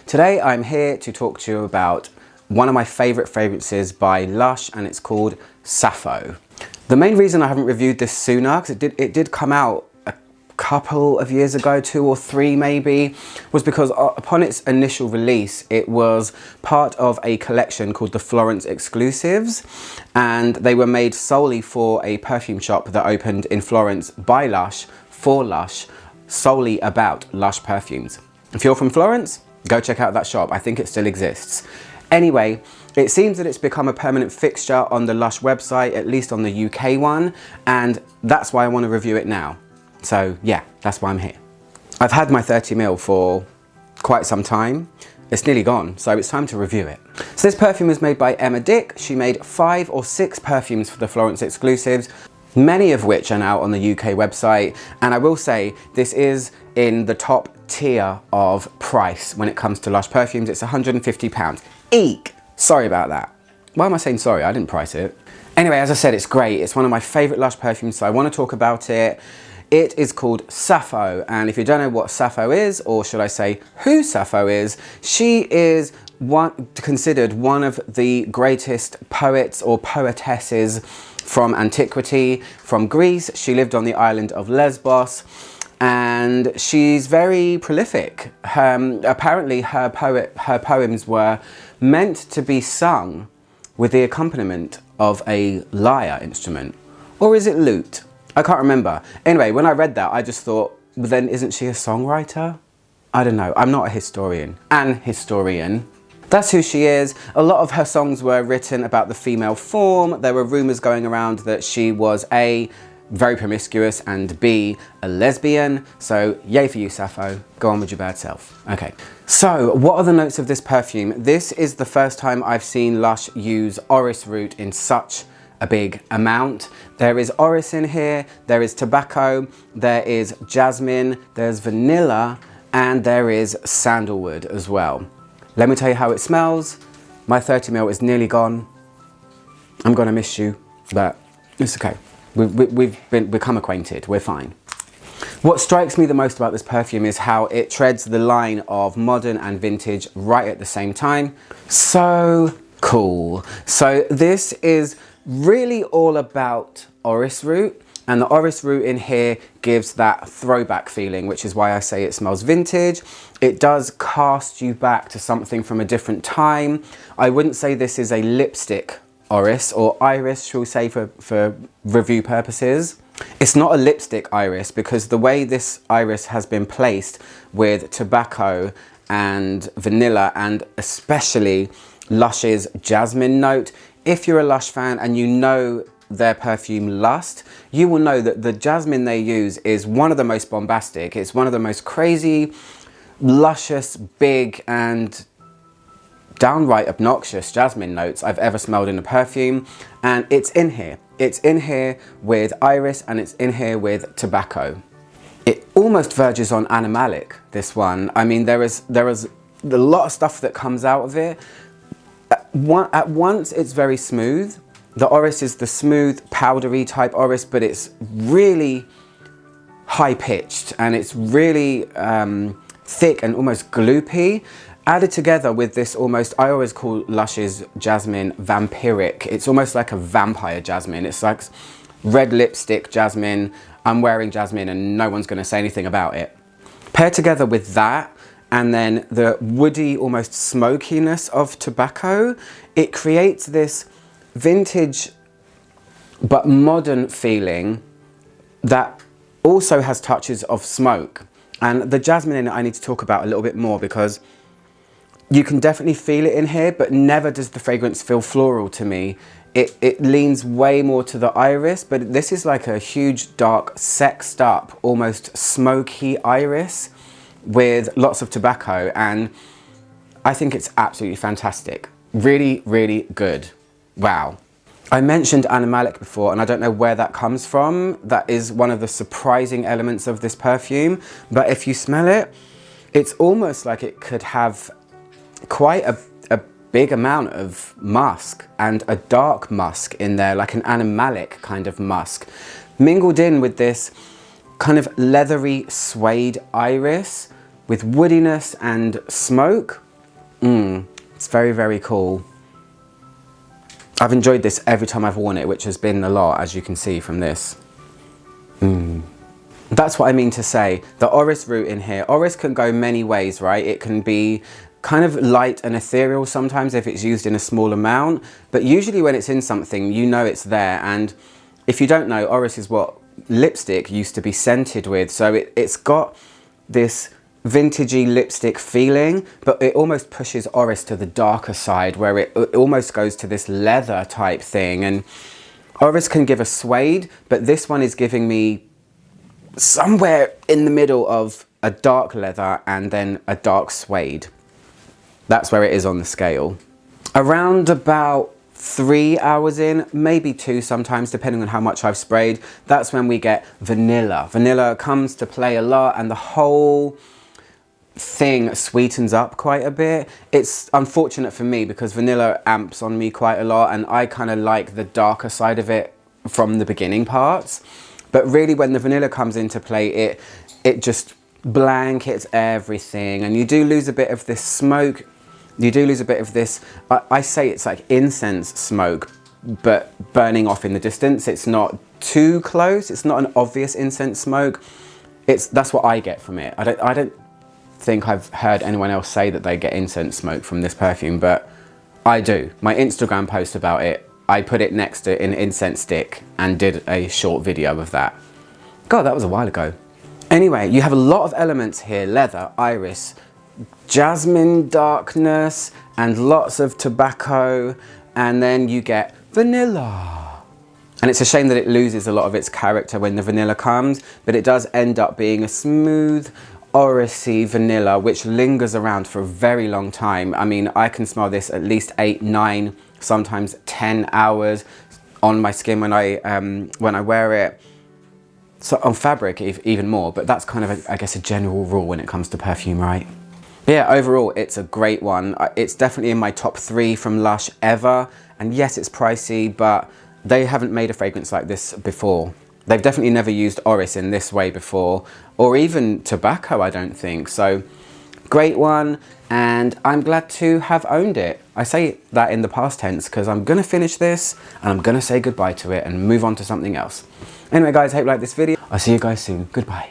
Today I'm here to talk to you about one of my favourite fragrances by Lush, and it's called Sappho. The main reason I haven't reviewed this sooner, because it did come out a couple of years ago, 2 or 3 maybe, was because upon its initial release it was part of a collection called the Florence Exclusives, and they were made solely for a perfume shop that opened in Florence by Lush, for Lush, solely about Lush perfumes. If you're from Florence, go check out that shop. I think it still exists. Anyway, it seems that it's become a permanent fixture on the Lush website, at least on the UK one, and that's why I want to review it now. So yeah, that's why I'm here. I've had my 30ml for quite some time. It's nearly gone, so it's time to review it. So this perfume was made by Emma Dick. She made 5 or 6 perfumes for the Florence Exclusives, many of which are now on the UK website, and I will say this is in the top tier of price when it comes to Lush perfumes. It's £150. Eek! Sorry about that. Why am I saying sorry? I didn't price it. Anyway, as I said, it's great. It's one of my favourite Lush perfumes, so I want to talk about it. It is called Sappho, and if you don't know what Sappho is, or should I say who Sappho is, she is considered one of the greatest poets or poetesses from antiquity, from Greece. She lived on the island of Lesbos, and she's very prolific. Apparently her poems were meant to be sung with the accompaniment of a lyre instrument. Or is it lute? I can't remember. Anyway, when I read that, I just thought, well, then isn't she a songwriter? I don't know. I'm not a historian. An historian. That's who she is. A lot of her songs were written about the female form. There were rumours going around that she was A, very promiscuous, and B, a lesbian. So yay for you, Sappho. Go on with your bad self. Okay. So what are the notes of this perfume? This is the first time I've seen Lush use orris root in such a big amount. There is orris in here, there is tobacco, there is jasmine, there's vanilla, and there is sandalwood as well. Let me tell you how it smells. My 30ml is nearly gone. I'm gonna miss you, but it's okay. We've become acquainted, we're fine. What strikes me the most about this perfume is how it treads the line of modern and vintage right at the same time. So cool. So this is really all about orris root, and the orris root in here gives that throwback feeling, which is why I say it smells vintage. It does cast you back to something from a different time. I wouldn't say this is a lipstick orris, or iris, shall we say, for review purposes. It's not a lipstick iris, because the way this iris has been placed with tobacco and vanilla, and especially Lush's jasmine note. If you're a Lush fan and you know their perfume Lust, you will know that the jasmine they use is one of the most bombastic. It's one of the most crazy, luscious, big, and downright obnoxious jasmine notes I've ever smelled in a perfume, and it's in here. It's in here with iris, and it's in here with tobacco. It almost verges on animalic, this one. I mean, there is a lot of stuff that comes out of it. At once, it's very smooth. The orris is the smooth, powdery type orris, but it's really high-pitched, and it's really thick and almost gloopy. Added together with this almost, I always call Lush's jasmine vampiric. It's almost like a vampire jasmine. It's like red lipstick jasmine. I'm wearing jasmine and no one's gonna say anything about it. Paired together with that, and then the woody, almost smokiness of tobacco, it creates this vintage but modern feeling that also has touches of smoke. And the jasmine in it I need to talk about a little bit more, because you can definitely feel it in here, but never does the fragrance feel floral to me. It leans way more to the iris, but this is like a huge, dark, sexed up, almost smoky iris with lots of tobacco, and I think it's absolutely fantastic. Really, really good. Wow. I mentioned animalic before, and I don't know where that comes from. That is one of the surprising elements of this perfume, but if you smell it, it's almost like it could have quite a big amount of musk, and a dark musk in there, like an animalic kind of musk, mingled in with this kind of leathery suede iris with woodiness and smoke. It's very, very cool. I've enjoyed this every time I've worn it, which has been a lot, as you can see from this. That's what I mean to say. The orris root in here. Orris can go many ways, right? It can be kind of light and ethereal sometimes if it's used in a small amount, but usually when it's in something, you know it's there. And if you don't know, orris is what lipstick used to be scented with. So it's got this vintagey lipstick feeling, but it almost pushes orris to the darker side where it almost goes to this leather type thing. And orris can give a suede, but this one is giving me somewhere in the middle of a dark leather and then a dark suede. That's where it is on the scale. Around about 3 hours in, maybe 2 sometimes, depending on how much I've sprayed, that's when we get vanilla. Vanilla comes to play a lot, and the whole thing sweetens up quite a bit. It's unfortunate for me because vanilla amps on me quite a lot, and I kind of like the darker side of it from the beginning parts. But really when the vanilla comes into play, it just blankets everything, and you do lose a bit of this smoke. You do lose a bit of this, I say it's like incense smoke, but burning off in the distance. It's not too close. It's not an obvious incense smoke. That's what I get from it. I don't think I've heard anyone else say that they get incense smoke from this perfume, but I do. My Instagram post about it, I put it next to an incense stick and did a short video of that. God, that was a while ago. Anyway, you have a lot of elements here: leather, iris, jasmine darkness, and lots of tobacco, and then you get vanilla. And it's a shame that it loses a lot of its character when the vanilla comes, but it does end up being a smooth, orrisy vanilla which lingers around for a very long time. I mean, I can smell this at least 8, 9, sometimes 10 hours on my skin when I wear it. So on fabric even more, but that's kind of I guess a general rule when it comes to perfume, right? But yeah, overall it's a great one. It's definitely in my top 3 from Lush ever, and yes, it's pricey, but they haven't made a fragrance like this before. They've definitely never used orris in this way before, or even tobacco, I don't think. So great one, and I'm glad to have owned it. I say that in the past tense because I'm gonna finish this and I'm gonna say goodbye to it and move on to something else. Anyway guys, hope you like this video. I'll see you guys soon. Goodbye.